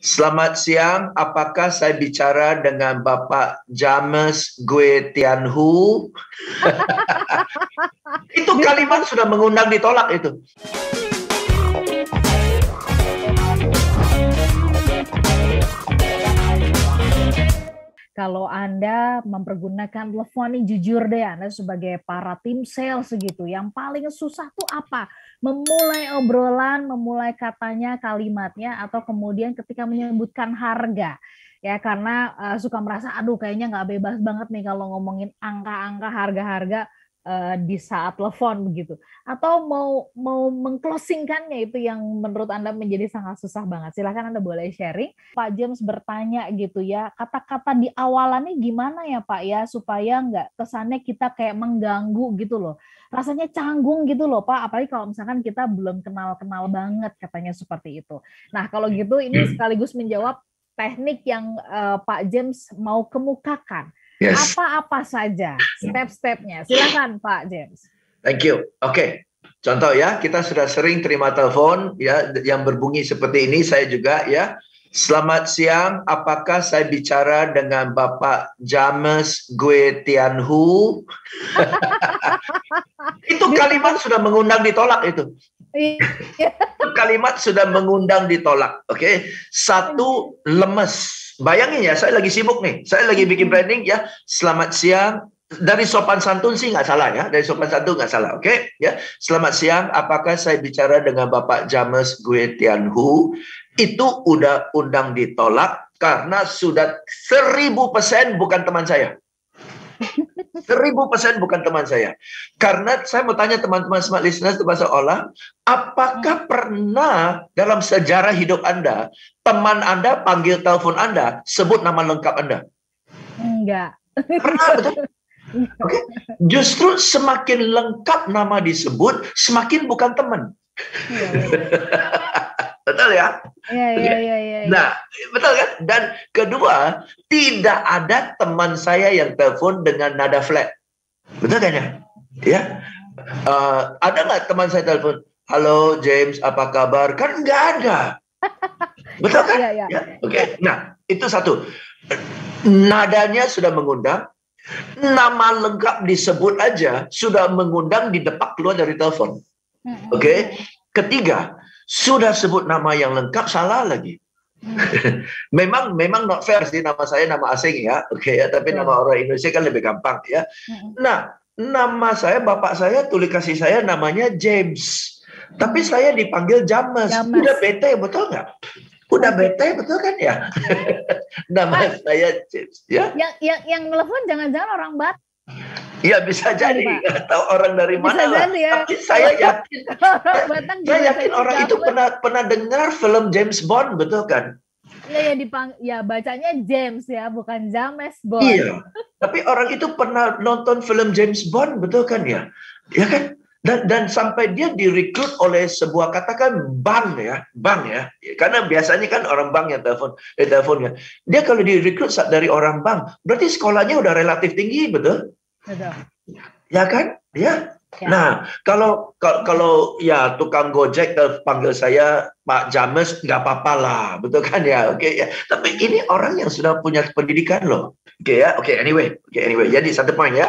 Selamat siang, apakah saya bicara dengan Bapak James Gue Tianhu? Itu kalimat sudah mengundang ditolak itu. Kalau Anda mempergunakan telepon nih, jujur deh Anda sebagai para tim sales segitu, yang paling susah tuh apa? Memulai obrolan, memulai katanya, kalimatnya, atau kemudian ketika menyebutkan harga. Ya, karena suka merasa, aduh kayaknya nggak bebas banget nih kalau ngomongin angka-angka, harga-harga di saat telepon begitu. Atau mau mengclosingkannya itu yang menurut Anda menjadi sangat susah banget. Silahkan Anda boleh sharing. Pak James bertanya gitu ya, kata-kata di awalannya gimana ya Pak ya, supaya nggak kesannya kita kayak mengganggu gitu loh. Rasanya canggung gitu loh Pak, apalagi kalau misalkan kita belum kenal-kenal banget katanya seperti itu. Nah kalau gitu ini sekaligus menjawab teknik yang Pak James mau kemukakan. Yes. Apa-apa saja step-stepnya. Silakan Pak James. Thank you. Oke. Contoh ya, kita sudah sering terima telepon ya yang berbunyi seperti ini. Saya juga ya. Selamat siang, apakah saya bicara dengan Bapak James Gue Tianhu? Itu kalimat sudah mengundang ditolak itu. Kalimat sudah mengundang ditolak. Oke. Satu, lemes. Bayangin ya, saya lagi sibuk nih. Saya lagi bikin branding ya. Selamat siang. Dari sopan santun sih nggak salah ya. Dari sopan santun nggak salah. Oke. Ya. Selamat siang. Apakah saya bicara dengan Bapak James Gue Tianhu? Itu udah undang ditolak karena sudah 1000% bukan teman saya. 1000% bukan teman saya. Karena saya mau tanya teman-teman smart listeners itu bahasa olah, apakah pernah dalam sejarah hidup Anda, teman Anda panggil telepon Anda, sebut nama lengkap Anda? Enggak. Pernah, betul? Okay. Justru semakin lengkap nama disebut, semakin bukan teman. Betul ya? Iya. Nah, betul kan? Dan kedua, tidak ada teman saya yang telepon dengan nada flat. Betul kan ya? Ya. Ada nggak teman saya telepon, halo James, apa kabar? Kan nggak ada. Betul kan? Iya. Ya? Oke. Nah, itu satu. Nadanya sudah mengundang. Nama lengkap disebut aja sudah mengundang didepak keluar dari telepon. Oke. Ketiga, sudah sebut nama yang lengkap salah lagi. memang not fair sih, nama saya nama asing ya, oke ya, tapi nama orang Indonesia kan lebih gampang ya. Nah, nama saya, bapak saya tulis kasih saya namanya James, tapi saya dipanggil James. Udah bete betul nggak? Udah bete betul kan ya? Nama saya James ya. Yang telepon jangan-jangan orang Batak. Ya bisa jadi, nggak tahu orang dari mana lah. Ya. Tapi saya yakin orang itu pernah dengar film James Bond, betul kan? Ya bacanya James ya, bukan James Bond. Iya, tapi orang itu pernah nonton film James Bond, betul kan ya? Ya kan? Dan sampai dia direkrut oleh sebuah katakan bank ya. Karena biasanya kan orang bank yang teleponnya. Dia kalau direkrut dari orang bank, berarti sekolahnya udah relatif tinggi, betul? Betul. Ya kan? Ya. Nah, kalau ya tukang Gojek panggil saya Pak James, nggak apa-apa lah, betul kan ya? Oke ya. Tapi ini orang yang sudah punya pendidikan loh. Oke ya. Oke, anyway. Jadi satu poin ya.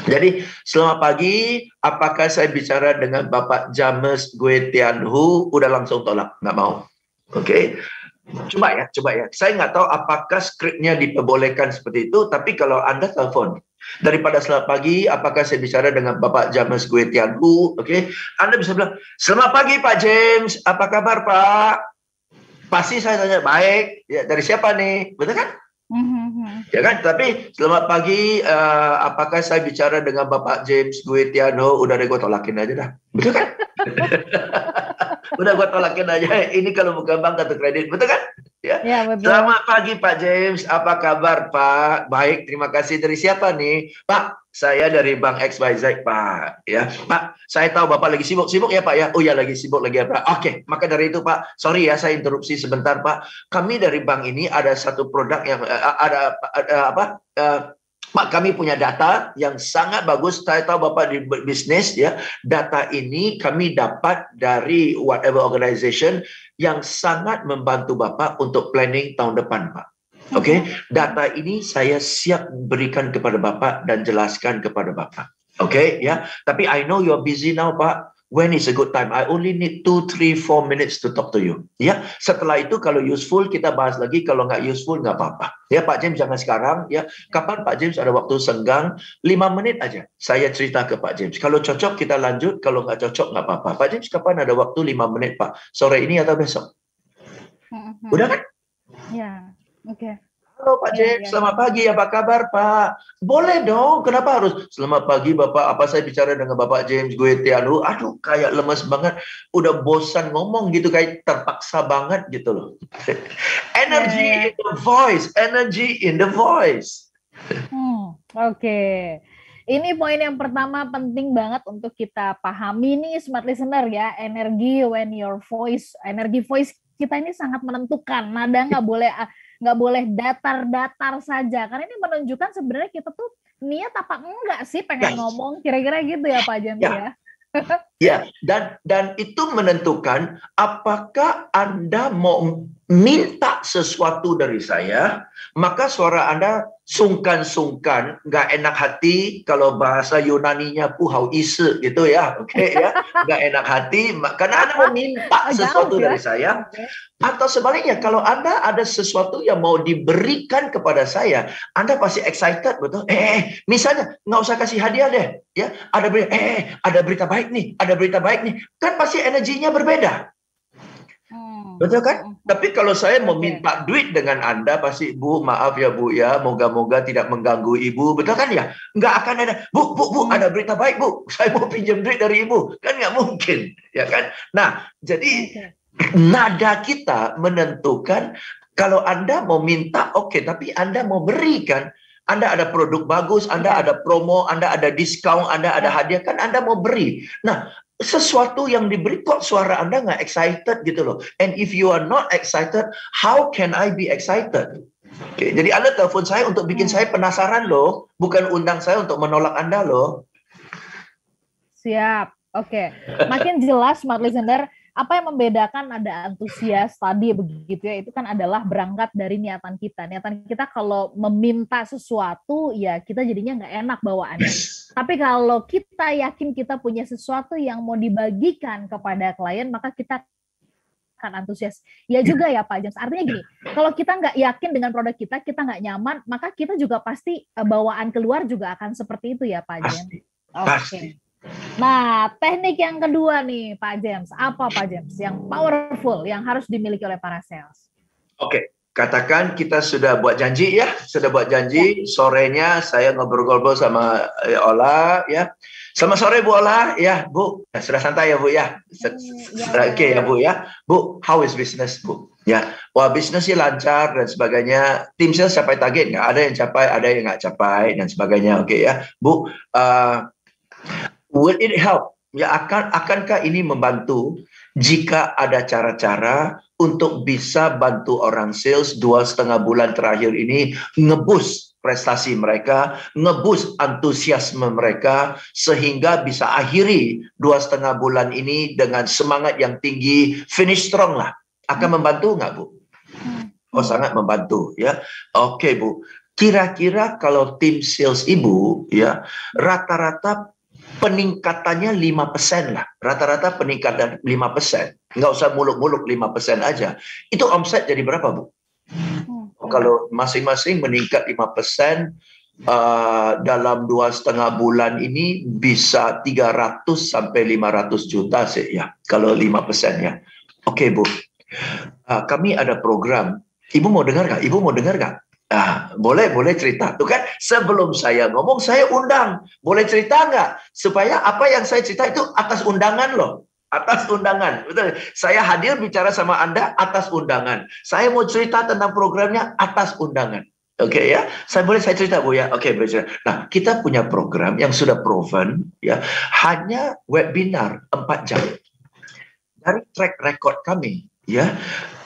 Jadi selamat pagi, apakah saya bicara dengan Bapak James Gue Tianhu? Udah langsung tolak, nggak mau. Oke. Coba ya. Saya nggak tahu apakah skripnya diperbolehkan seperti itu, tapi kalau Anda telepon, daripada selamat pagi, apakah saya bicara dengan Bapak James Gue Tianhu? Oke. Anda bisa bilang, selamat pagi Pak James, apa kabar Pak? Pasti saya tanya, baik. Ya, dari siapa nih? Betul kan? Ya kan, tapi selamat pagi, apakah saya bicara dengan Bapak James Gue Tianhu? Udah deh, gue tolakin aja dah. Betul kan? Udah gue tolakin aja. Ini kalau bukan bank kartu kredit, betul kan? Ya, betul. Selamat pagi Pak James, apa kabar Pak? Baik, terima kasih. Dari siapa nih? Pak, saya dari Bank XYZ Pak. Ya, Pak, saya tahu Bapak lagi sibuk ya Pak ya. Oh ya, lagi sibuk lagi ya Pak. Oke, maka dari itu Pak, sorry ya saya interupsi sebentar Pak. Kami dari bank ini ada satu produk yang Pak, kami punya data yang sangat bagus. Saya tahu Bapak di bisnis ya. Data ini kami dapat dari whatever organization yang sangat membantu Bapak untuk planning tahun depan, Pak. Oke, data ini saya siap berikan kepada Bapak dan jelaskan kepada Bapak. Oke, ya. Tapi I know you're busy now, Pak. When is a good time? I only need 2, 3, 4 minutes to talk to you. Ya, setelah itu kalau useful kita bahas lagi, kalau nggak useful nggak apa-apa. Ya, Pak James jangan sekarang. Ya, kapan Pak James ada waktu senggang? 5 menit aja. Saya cerita ke Pak James. Kalau cocok kita lanjut, kalau nggak cocok nggak apa-apa. Pak James kapan ada waktu 5 menit Pak? Sore ini atau besok? Udah kan? Ya, oke. Halo Pak James, selamat pagi, apa kabar Pak? Boleh dong, kenapa harus? Selamat pagi Bapak, apa saya bicara dengan Bapak James Gue Tianu? Aduh, kayak lemes banget, udah bosan ngomong gitu, kayak terpaksa banget gitu loh. Energy in the voice, energy in the voice. Oke. Ini poin yang pertama penting banget untuk kita pahami nih smart listener ya, energi when your voice, energi voice kita ini sangat menentukan, nada nggak boleh datar-datar saja, karena ini menunjukkan sebenarnya kita tuh niat apa enggak sih pengen ngomong, kira-kira gitu ya Pak James ya. Ya, dan itu menentukan apakah Anda mau minta sesuatu dari saya, maka suara Anda sungkan-sungkan, nggak enak hati, kalau bahasa Yunaninya puhau ise gitu ya, oke ya, nggak enak hati, karena Anda mau minta sesuatu dari saya, atau sebaliknya, kalau Anda ada sesuatu yang mau diberikan kepada saya, Anda pasti excited, betul? Misalnya, nggak usah kasih hadiah deh, ya, ada berita baik nih, ada berita baik nih, kan pasti energinya berbeda. Betul kan? Tapi kalau saya mau minta duit dengan Anda, pasti Bu, maaf ya Bu ya, moga-moga tidak mengganggu Ibu, betul kan ya? Nggak akan ada, Bu, ada berita baik Bu, saya mau pinjam duit dari Ibu, kan nggak mungkin, ya kan? Nah, jadi nada kita menentukan kalau Anda mau minta, oke, tapi Anda mau berikan, Anda ada produk bagus, Anda ada promo, Anda ada diskon, Anda ada hadiah, kan Anda mau beri. Nah, sesuatu yang diberi kok suara Anda nggak excited gitu loh. And if you are not excited, how can I be excited? Oke, jadi Anda telepon saya untuk bikin saya penasaran loh, bukan undang saya untuk menolak Anda loh. Siap, oke. Makin jelas smart listener, apa yang membedakan ada antusias tadi begitu ya, itu kan adalah berangkat dari niatan kita. Niatan kita kalau meminta sesuatu, ya kita jadinya nggak enak bawaannya. Tapi kalau kita yakin kita punya sesuatu yang mau dibagikan kepada klien, maka kita akan antusias. Ya juga ya Pak James, artinya gini, kalau kita nggak yakin dengan produk kita nggak nyaman, maka kita juga pasti bawaan keluar juga akan seperti itu ya Pak James. Oke. Nah, teknik yang kedua nih Pak James, apa Pak James yang powerful yang harus dimiliki oleh para sales? Oke, katakan kita sudah buat janji ya, sorenya saya ngobrol-ngobrol sama Ola ya. Selamat sore Bu Ola ya, Bu. Sudah santai ya Bu ya. Oke ya Bu ya. Bu, how is business Bu? Ya, wah bisnisnya lancar dan sebagainya. Tim sales capai target nggak? Ada yang capai, ada yang nggak capai dan sebagainya. Oke ya, Bu. Will it help? Ya, akankah ini membantu jika ada cara-cara untuk bisa bantu orang sales 2,5 bulan terakhir ini ngebus prestasi mereka, ngebus antusiasme mereka, sehingga bisa akhiri 2,5 bulan ini dengan semangat yang tinggi, finish strong lah. Akan membantu nggak Bu? Oh, sangat membantu ya. Oke Bu, kira-kira kalau tim sales Ibu ya, rata-rata peningkatannya 5% lah. Rata-rata peningkatan 5%. Nggak usah muluk-muluk 5% aja. Itu omset jadi berapa, Bu? Kalau masing-masing meningkat 5%, dalam 2,5 bulan ini bisa 300 sampai 500 juta sih ya. Kalau 5% ya. Oke, Bu. Kami ada program. Ibu mau dengar nggak? Ibu mau dengar nggak? Boleh cerita. Tuh kan, sebelum saya ngomong, saya undang. Boleh cerita nggak? Supaya apa yang saya cerita itu atas undangan loh. Atas undangan. Betul. Saya hadir bicara sama Anda atas undangan. Saya mau cerita tentang programnya atas undangan. Oke ya, saya cerita Bu ya. Oke, boleh cerita. Nah, kita punya program yang sudah proven ya, hanya webinar 4 jam. Dari track record kami ya,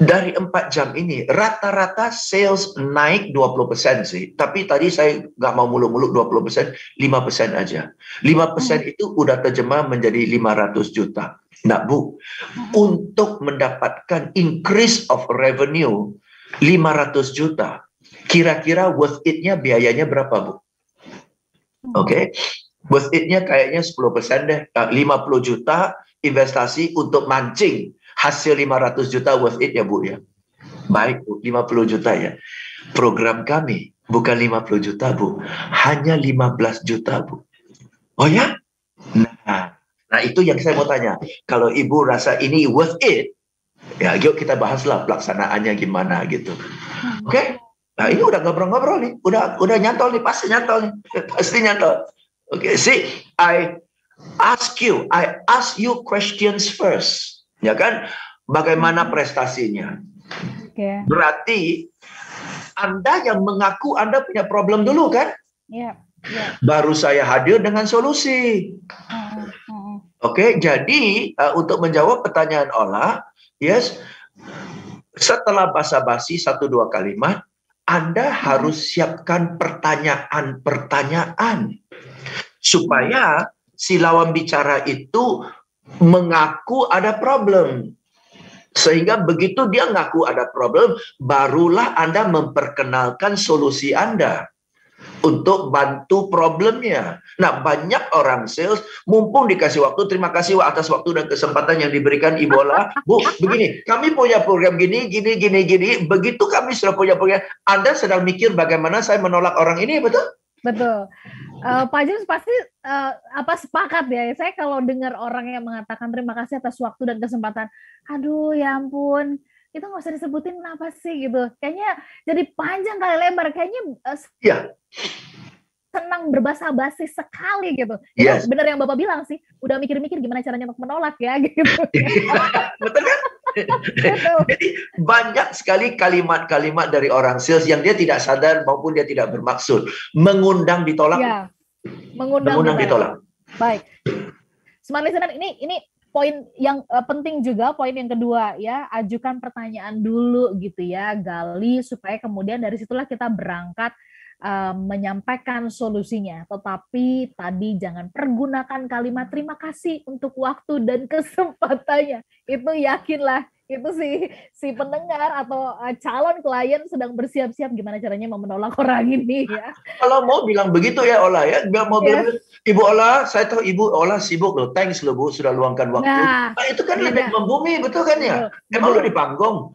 dari 4 jam ini rata-rata sales naik 20% sih. Tapi tadi saya nggak mau muluk-muluk 20%, 5% aja. 5% itu udah terjemah menjadi 500 juta. Nah, Bu, untuk mendapatkan increase of revenue 500 juta, kira-kira worth it-nya biayanya berapa, Bu? Oke. Worth it-nya kayaknya 10% deh. 50 juta investasi untuk mancing. Hasil 500 juta worth it ya, Bu ya. Baik, Bu, 50 juta ya. Program kami bukan 50 juta, Bu. Hanya 15 juta, Bu. Oh ya? Nah, itu yang saya mau tanya. Kalau Ibu rasa ini worth it, ya yuk kita bahaslah pelaksanaannya gimana gitu. Oke? Nah, ini udah ngobrol-ngobrol nih. Udah nyantol nih, pasti nyantol nih. Pasti nyantol. Oke, see, I ask you questions first. Ya kan? Bagaimana prestasinya? Okay. Berarti Anda yang mengaku Anda punya problem dulu kan? Baru saya hadir dengan solusi. Oke, jadi untuk menjawab pertanyaan Ola, yes, setelah basa-basi 1-2 kalimat, Anda harus siapkan pertanyaan-pertanyaan supaya si lawan bicara itu mengaku ada problem. Sehingga begitu dia ngaku ada problem, barulah Anda memperkenalkan solusi Anda untuk bantu problemnya. Nah, banyak orang sales, mumpung dikasih waktu, terima kasih atas waktu dan kesempatan yang diberikan Ibu Ola. Bu, begini, kami punya program gini. Begitu kami sudah punya program, Anda sedang mikir bagaimana saya menolak orang ini, betul? Betul. Pak James pasti sepakat ya. Saya kalau dengar orang yang mengatakan terima kasih atas waktu dan kesempatan, aduh ya ampun, itu nggak usah disebutin apa sih gitu. Kayaknya jadi panjang kali lebar. Kayaknya senang berbasa-basi sekali gitu. Yes. Benar yang Bapak bilang sih, udah mikir-mikir gimana caranya untuk menolak ya gitu. Betul kan? Jadi banyak sekali kalimat-kalimat dari orang sales yang dia tidak sadar maupun dia tidak bermaksud mengundang ditolak. Ya, mengundang ditolak. Baik. Smart listener, ini poin yang penting juga, poin yang kedua ya, ajukan pertanyaan dulu gitu ya, gali supaya kemudian dari situlah kita berangkat menyampaikan solusinya. Tetapi tadi jangan pergunakan kalimat terima kasih untuk waktu dan kesempatannya. Itu yakinlah itu si pendengar atau calon klien sedang bersiap-siap gimana caranya mau menolak orang ini ya. Kalau mau bilang begitu ya Ola ya, mau bilang Ibu Ola, saya tahu Ibu Ola sibuk loh, thanks loh Bu sudah luangkan waktu. Nah itu kan lebih membumi, betul kan ya? Emang lu di panggung.